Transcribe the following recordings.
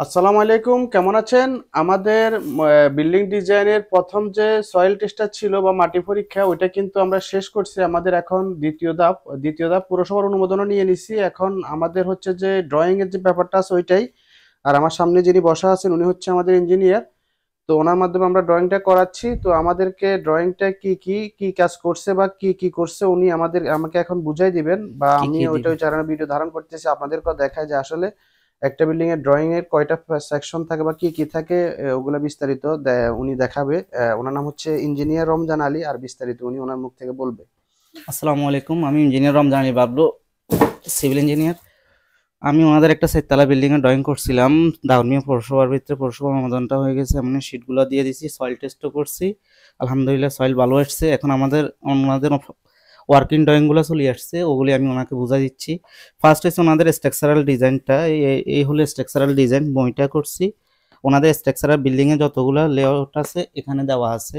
আসসালামু আলাইকুম, কেমন আছেন? আমাদের বিল্ডিং ডিজাইনের প্রথম যে সয়েল টেস্টটা ছিল বা মাটি পরীক্ষা, ওইটা কিন্তু আমরা শেষ করছি। আমাদের এখন দ্বিতীয় ধাপ পুরসভার অনুমোদনও নিয়ে নিছি। এখন আমাদের হচ্ছে যে ড্রয়িং এর যে ব্যাপারটা আছে ওইটাই। আর আমার সামনে যিনি বসা আছেন উনি হচ্ছে আমাদের ইঞ্জিনিয়ার। তো ওনার মাধ্যমে আমরা ড্রয়িংটা করাচ্ছি। তো আমাদেরকে ড্রয়িংটা কি কি কি কাজ করছে বা কি কি করছে উনি আমাকে এখন বুঝাই দিবেন, বা কি আমি কি ওইটা দিবে? ওই চ্যানেলে ভিডিও ধারণ করতেছি আপনাদেরকেও দেখায় যে আসলে একটা বিল্ডিং এর ড্রয়িং এর কয়টা সেকশন থাকে বা কি কি থাকে। ওগুলা বিস্তারিত উনি দেখাবে। ওনার নাম হচ্ছে ইঞ্জিনিয়ার রমজান আলী, আর বিস্তারিত উনি ওনার মুখ থেকে বলবে। আসসালামু আলাইকুম, আমি engineer Ramzan Ali Bablu, civil engineer. আমি ওনাদের একটা চারতলা বিল্ডিং এর ড্রয়িং করছিলাম। দাউদমিয়া পৌরসভার ভিতরে পৌরসভা অনুমোদনটা হয়ে গেছে, আমি শিটগুলো দিয়ে দিছি, সয়েল টেস্টও করছি। আলহামদুলিল্লাহ সয়েল ভালো আসছে। এখন আমাদের ওনাদের ওয়ার্কিং ড্রয়িংগুলো চলে আসছে, ওগুলি আমি ওনাকে বুঝাই দিচ্ছি। ফার্স্ট হচ্ছে ওনাদের স্ট্রাকচারাল ডিজাইনটা, এই হলো স্ট্রাকচারাল ডিজাইন বইটা করছি। ওনাদের স্ট্রাকচারাল বিল্ডিং এ যতগুলো লেআউট আছে এখানে দেওয়া আছে।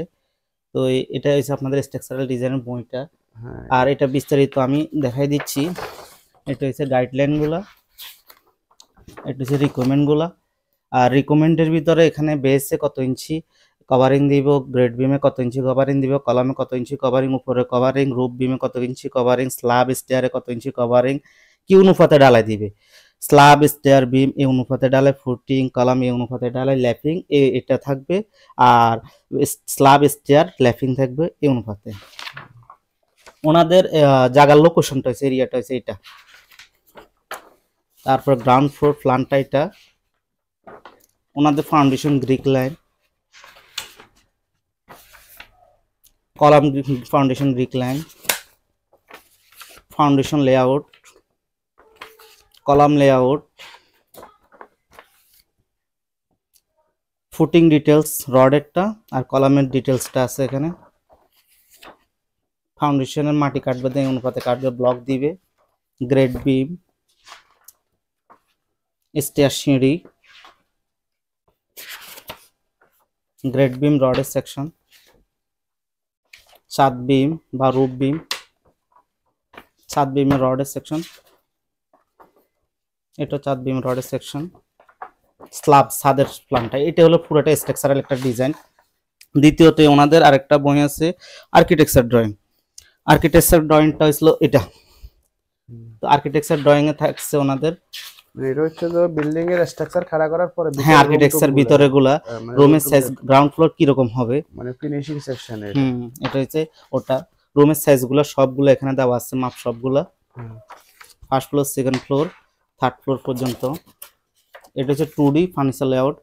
তো এটা হচ্ছে আপনাদের স্ট্রাকচারাল ডিজাইনের বইটা। হ্যাঁ, আর এটা বিস্তারিত আমি দেখাই দিচ্ছি। এটা হচ্ছে গাইডলাইনগুলা, এটা হচ্ছে রিকমেন্ডগুলা। আর রিকমেন্ডের ভিতরে এখানে বেসে কত ইঞ্চি কভারিং দিব, গ্রেড বিমে কত ইঞ্চি কভারিং দিব, কলামে কত ইঞ্চি কভারিং, উপরে কভারিং, রুফ বিমে কত ইঞ্চি কভারিং, স্ল্যাব স্টেয়ারে কত ইঞ্চি কভারিং, কি অনুপাতে ডালাই দিবে। স্ল্যাব স্টেয়ার বিম এই অনুপাতে ডালাই, ফুটিং কলাম এই অনুপাতে ডালাই, ল্যাপিং এটা থাকবে। আর স্ল্যাব স্টেয়ার ল্যাপিং থাকবে এই অনুপাতে। ওনাদের জায়গার লোকেশনটা হচ্ছে, এরিয়াটা হচ্ছে এটা। তারপর গ্রাউন্ড ফ্লোর প্ল্যানটা এটা। ওনাদের foundation grid line, column foundation grid line, foundation layout, column layout, footing details রডেরটা, আর কলামের ডিটেলসটা আছে এখানে। ফাউন্ডেশনের মাটি কাটবে, দেয় অনুপাতে কাটবে, ব্লক দিবে, গ্রেড বিম, স্টেয়ার সিঁড়ি, গ্রেড বিম রডের সেকশন, ছাদ বিম বা রুফ বিম, ছাদ বিমের রডের সেকশন, এটা ছাদ বিম রডের সেকশন, স্ল্যাব ছাদের প্ল্যানটা। এটা হলো পুরোটা স্ট্রাকচারাল একটা ডিজাইন। দ্বিতীয়তে ওনাদের আরেকটা বই আছে, আর্কিটেকচার ড্রয়িং। আর্কিটেকচার ড্রয়িংটা হইছিল এটা। তো আর্কিটেকচার ড্রয়িং এ থাকছে ওনাদের, মানে এটা হচ্ছে যে বিল্ডিং এর স্ট্রাকচার খাড়া করার পরে হ্যাঁ, ভিতরে রুম টুম আর্কিটেকচার গুলা, ভিতরে গুলা, মানে রুম রুমের টুম সাইজ গ্রাউন্ড ফ্লোর কিরকম হবে। মানে ফিনিশিং সেকশন এটা। হুম, এটা হচ্ছে ওটা। রুমের সাইজ গুলা সবগুলো এখানে দেওয়া আছে, মাপ সবগুলা। হুম। First floor, second floor, third floor পর্যন্ত। এটা হচ্ছে 2D ফার্নিচার লেআউট।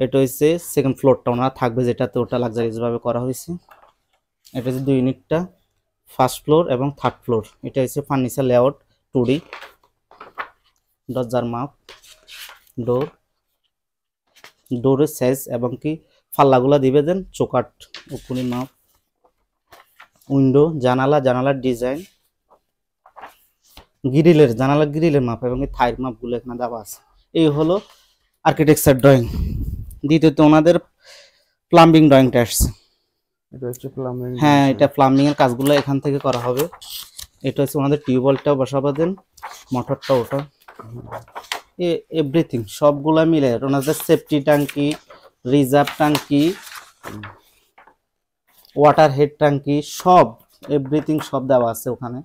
এটা হচ্ছে সেকেন্ড ফ্লোরটা ওনারা থাকবে, যেটাতে ওটা লাক্সারিয়াস ভাবে করা হয়েছে। এটা হচ্ছে 2 ইউনিটটা, ফার্স্ট ফ্লোর এবং থার্ড ফ্লোর। এটা হচ্ছে ফার্নিচার লেআউট 2D। দরজার মাপ, ডোর, ডোরের সাইজ এবং কি ফাল্লাগুলা দিবে দেন, চৌকাট উপরি মাপ, উইন্ডো, জানালা, জানালার ডিজাইন, গ্রিলের, জানালার গ্রিলের মাপ এবং থাইর মাপগুলো এখানে দেওয়া আছে। এই হলো আর্কিটেকচার ড্রয়িং। দ্বিতীয়ত ওনাদের প্লাম্বিং ড্রয়িংটা আসছে। এটা হচ্ছে প্লাম্বিং হ্যাঁ, ডিজাইন। এটা প্লাম্বিং এর কাজগুলো এখান থেকে করা হবে। এটা হচ্ছে ওনাদের টিউবওয়েলটাও বসাবে দেন, মোটরটা ওটা, এভরিথিং সবগুলা মিলে ওনাদের সেফটি ট্যাঙ্কি, রিজার্ভ ট্যাঙ্কি, ওয়াটার হেড ট্যাঙ্কি, সব এভরিথিং সব দেওয়া আছে ওখানে।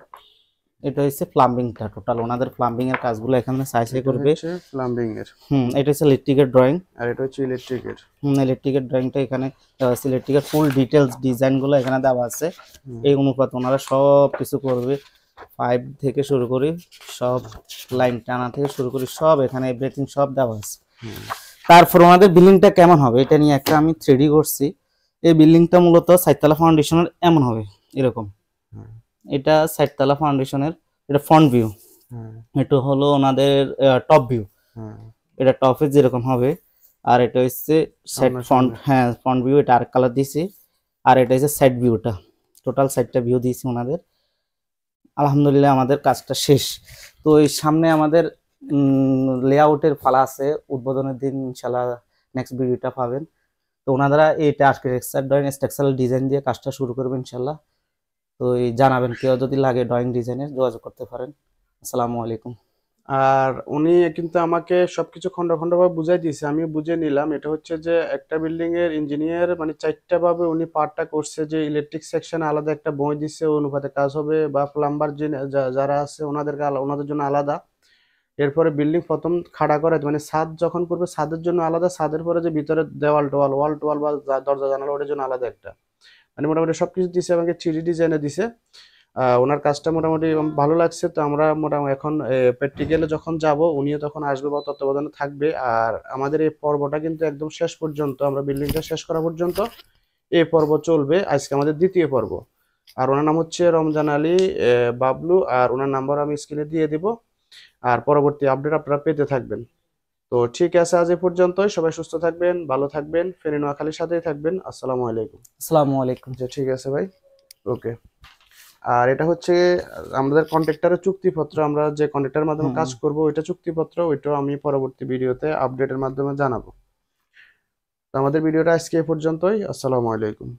এটা হচ্ছে প্লাম্বিংটা টোটাল, ওনাদের প্লাম্বিং এর কাজগুলো এখানে সাইজ এটা করবে। হচ্ছে প্লাম্বিং এর, এটা হচ্ছে ইলেকট্রিকের ড্রয়িং। আর এটা হচ্ছে ইলেকট্রিকের। ইলেকট্রিকের ড্রয়িংটা এখানে দেওয়া আছে, ইলেকট্রিকের ফুল ডিটেলস ডিজাইনগুলো এখানে দেওয়া আছে। এই অনুপাত ওনারা সব কিছু করবে, পাইপ থেকে শুরু করি, সব লাইন টানা থেকে শুরু করি, সব এখানে এভরিথিং সব দেওয়া আছে। তারপর ওনাদের বিল্ডিংটা কেমন হবে এটা নিয়ে একটা আমি 3D করছি। এই বিল্ডিংটা মূলত চারতলা ফাউন্ডেশনের এমন হবে, এরকম। এটা চারতলা ফাউন্ডেশনের, এটা ফ্রন্ট ভিউ। এটা হলো ওনাদের টপ ভিউ। এটা টপে যেরকম হবে। আর এটা হচ্ছে সাইড ফ্রন্ট, হ্যাঁ ফ্রন্ট ভিউ, এটা আরেক কালার দিয়েছি। আর এটা হচ্ছে সাইড ভিউটা, টোটাল সাইডটা ভিউ দিয়েছি ওনাদের। আলহামদুলিল্লাহ আমাদের কাজটা শেষ। তো এই সামনে আমাদের লেআউটের ফালা আছে, উদ্বোধনের দিন ইনশাল্লাহ নেক্সট ভিডিওটা পাবেন। তো ওনারা এটা আর্কিটেকচার ড্রয়িং স্ট্রাকচারাল ডিজাইন দিয়ে কাজটা শুরু করবেন ইনশাল্লাহ। তো এই জানাবেন, কেউ যদি লাগে ড্রয়িং ডিজাইনের যোগাযোগ করতে পারেন। আসসালামু আলাইকুম। আর উনি কিন্তু আমাকে সবকিছু খন্ড খন্ড ভাবে বুঝাই দিয়েছে, আমি বুঝে নিলাম। এটা হচ্ছে যে একটা বিল্ডিং এর ইঞ্জিনিয়ার মানে চারটা ভাবে উনি পার্টটা করছে, যে ইলেকট্রিক সেকশনে আলাদা একটা বই দিচ্ছে ওই অনুপাতে কাজ হবে, বা প্লাম্বার যারা আছে ওনাদের জন্য আলাদা। এরপরে বিল্ডিং প্রথম খাড়া করে মানে ছাদ যখন করবে ছাদের জন্য আলাদা, ছাদের পরে যে ভিতরে দেওয়াল টোয়াল ওয়াল টোয়াল বা দরজা জানালা ওটার জন্য আলাদা একটা, মানে মোটামুটি সবকিছু দিছে আমাকে, 3D ডিজাইনে দিছে। ওনার কাজটা মোটামুটি ভালো লাগছে। তো আমরা মোটামুটি এখন প্র্যাকটিক্যালে যখন যাব উনিও তখন আসবে বা তত্ত্বাবধানে থাকবে। আর আমাদের এই পর্বটা কিন্তু একদম শেষ পর্যন্ত, আমরা বিল্ডিংটা শেষ করা পর্যন্ত এই পর্ব চলবে। আজকে আমাদের দ্বিতীয় পর্ব। আর ওনার নাম হচ্ছে রমজান আলী বাবলু, আর ওনার নাম্বার আমি স্ক্রিনে দিয়ে দিব। আর পরবর্তী আপডেট আপনারা পেতে থাকবেন। তো ঠিক আছে, আজ এ পর্যন্তই। সবাই সুস্থ থাকবেন, ভালো থাকবেন, ফেনী নোয়াখালীর সাথেই থাকবেন। আসসালামু আলাইকুম। আসসালামু আলাইকুম। আচ্ছা ঠিক আছে ভাই, ওকে। আর এটা হচ্ছে আমাদের কন্ট্রাক্টরের চুক্তিপত্র, আমরা যে কন্ট্রাক্টরের মাধ্যমে হুম। কাজ করব ওইটা চুক্তিপত্র, ওইটাও আমি পরবর্তী ভিডিওতে আপডেটের মাধ্যমে জানাবো। তো আমাদের ভিডিওটা আজকে এ পর্যন্তই। আসসালামু আলাইকুম।